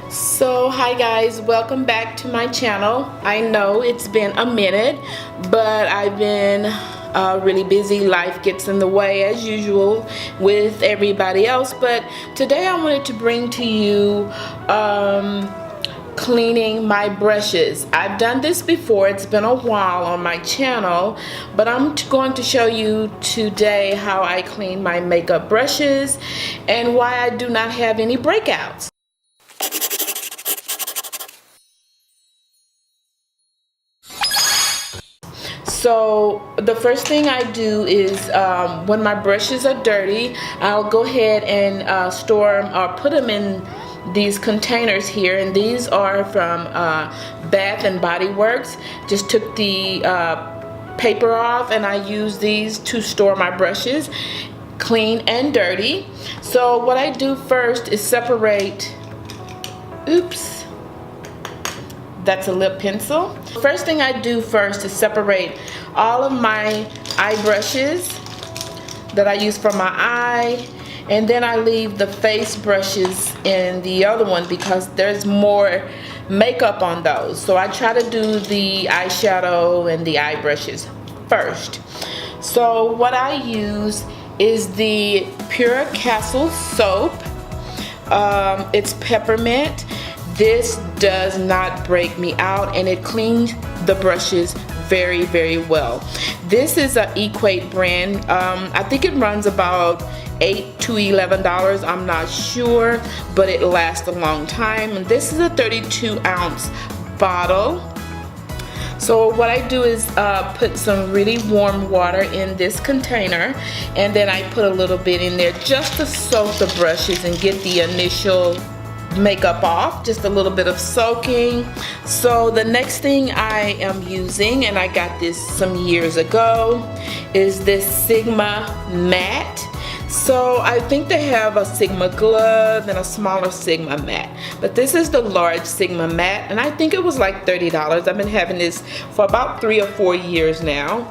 So hi guys, welcome back to my channel. I know it's been a minute, but I've been really busy. Life gets in the way as usual with everybody else, but today I wanted to bring to you cleaning my brushes. I've done this before, it's been a while on my channel, but I'm going to show you today how I clean my makeup brushes and why I do not have any breakouts. So the first thing I do is when my brushes are dirty, I'll go ahead and store them or put them in these containers here, and these are from Bath and Body Works. Just took the paper off and I use these to store my brushes, clean and dirty. So what I do first is separate, oops, that's a lip pencil. First thing I do first is separate all of my eye brushes that I use for my eye, and then I leave the face brushes in the other one because there's more makeup on those. So I try to do the eyeshadow and the eye brushes first. So what I use is the Pure Castle soap. It's peppermint. This does not break me out and it cleans the brushes very, very well. This is an Equate brand. I think it runs about $8 to $11. I'm not sure, but it lasts a long time. And this is a 32-ounce bottle. So what I do is put some really warm water in this container, and then I put a little bit in there just to soak the brushes and get the initial makeup off, just a little bit of soaking. So the next thing I am using, and I got this some years ago, is this Sigma matte. So I think they have a Sigma glove and a smaller Sigma matte, but this is the large Sigma matte, and I think it was like $30. I've been having this for about 3 or 4 years now.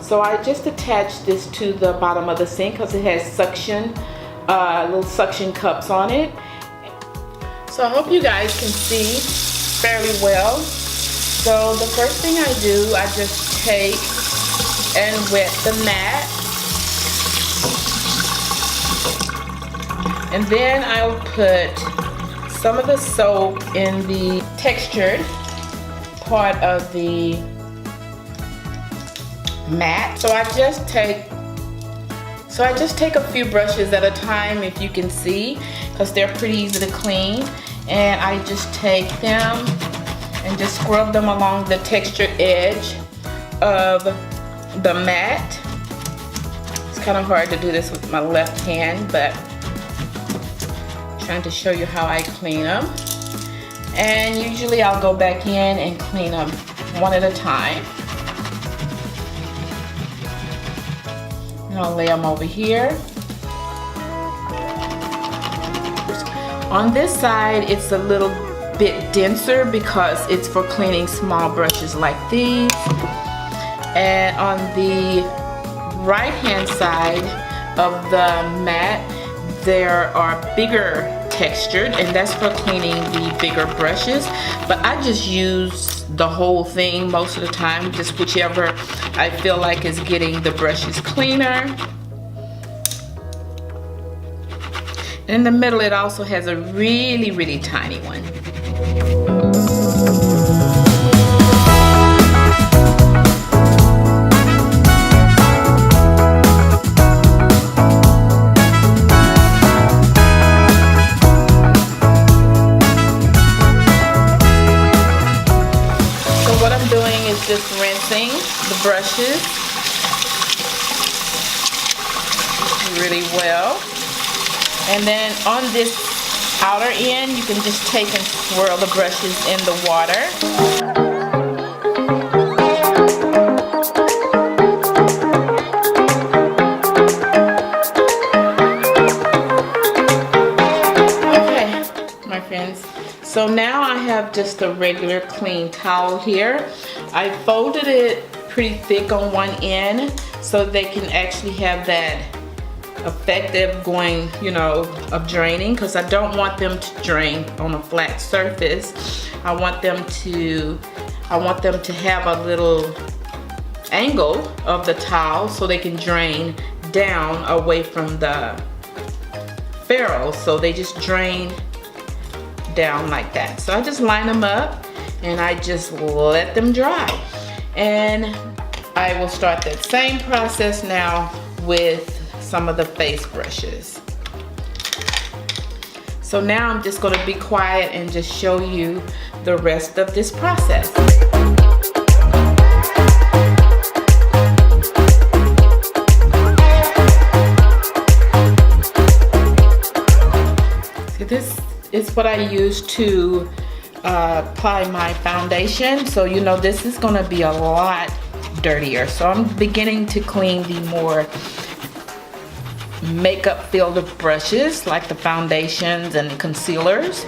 So I just attached this to the bottom of the sink because it has suction, little suction cups on it. So I hope you guys can see fairly well. So the first thing I do, I just take and wet the mat. And then I'll put some of the soap in the textured part of the mat. So I just take a few brushes at a time, if you can see, because they're pretty easy to clean. And I just take them and just scrub them along the textured edge of the mat. It's kind of hard to do this with my left hand, but I'm trying to show you how I clean them. And usually I'll go back in and clean them one at a time. And I'll lay them over here. On this side, it's a little bit denser because it's for cleaning small brushes like these. And on the right-hand side of the mat, there are bigger textured, and that's for cleaning the bigger brushes. But I just use the whole thing most of the time, just whichever I feel like is getting the brushes cleaner. In the middle, it also has a really, really tiny one. So what I'm doing is just rinsing the brushes really well. And then on this outer end, you can just take and swirl the brushes in the water. Okay, my friends. So now I have just a regular clean towel here. I folded it pretty thick on one end so they can actually have that effective going, you know, of draining, because I don't want them to drain on a flat surface. I want them to have a little angle of the towel so they can drain down away from the ferrule. So they just drain down like that. So I just line them up and I just let them dry. And I will start that same process now with some of the face brushes. So now I'm just going to be quiet and just show you the rest of this process. So this is what I use to apply my foundation. So you know this is going to be a lot dirtier. So I'm beginning to clean the more makeup filled brushes like the foundations and the concealers.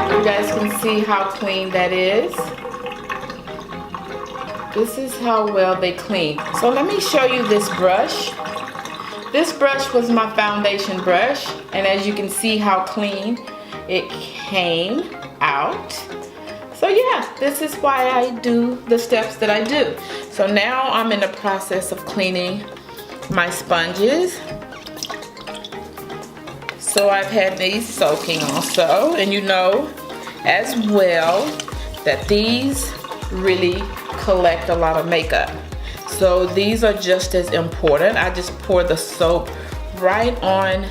You guys can see how clean that is. This is how well they clean. So let me show you this brush. This brush was my foundation brush, and as you can see how clean it came out. So yeah, this is why I do the steps that I do. So now I'm in the process of cleaning my sponges. So I've had these soaking also, and you know as well that these really collect a lot of makeup. So these are just as important. I just pour the soap right on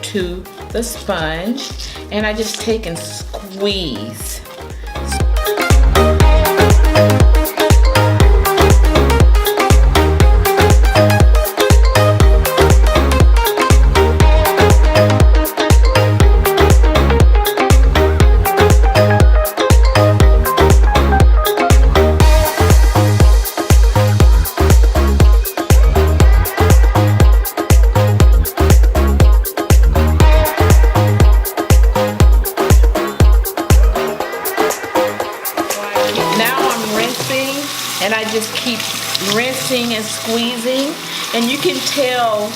to the sponge and I just take and squeeze. And I just keep rinsing and squeezing, and you can tell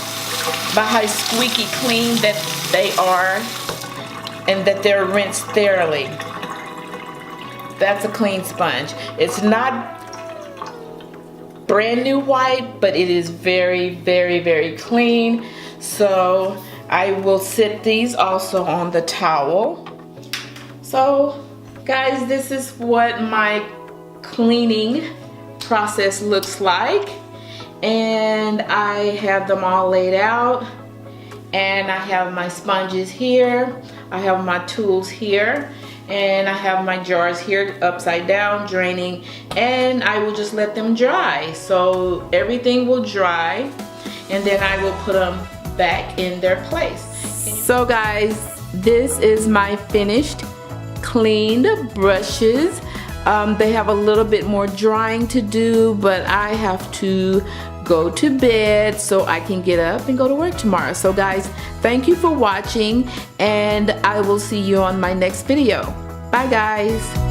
by how squeaky clean that they are and that they're rinsed thoroughly. That's a clean sponge. It's not brand new white, but it is very, very, very clean. So I will sit these also on the towel. So guys, this is what my cleaning process looks like, and I have them all laid out, and I have my sponges here, I have my tools here, and I have my jars here upside down draining, and I will just let them dry. So everything will dry, and then I will put them back in their place. So guys, this is my finished cleaned brushes. They have a little bit more drying to do, but I have to go to bed so I can get up and go to work tomorrow. So guys, thank you for watching, and I will see you on my next video. Bye guys.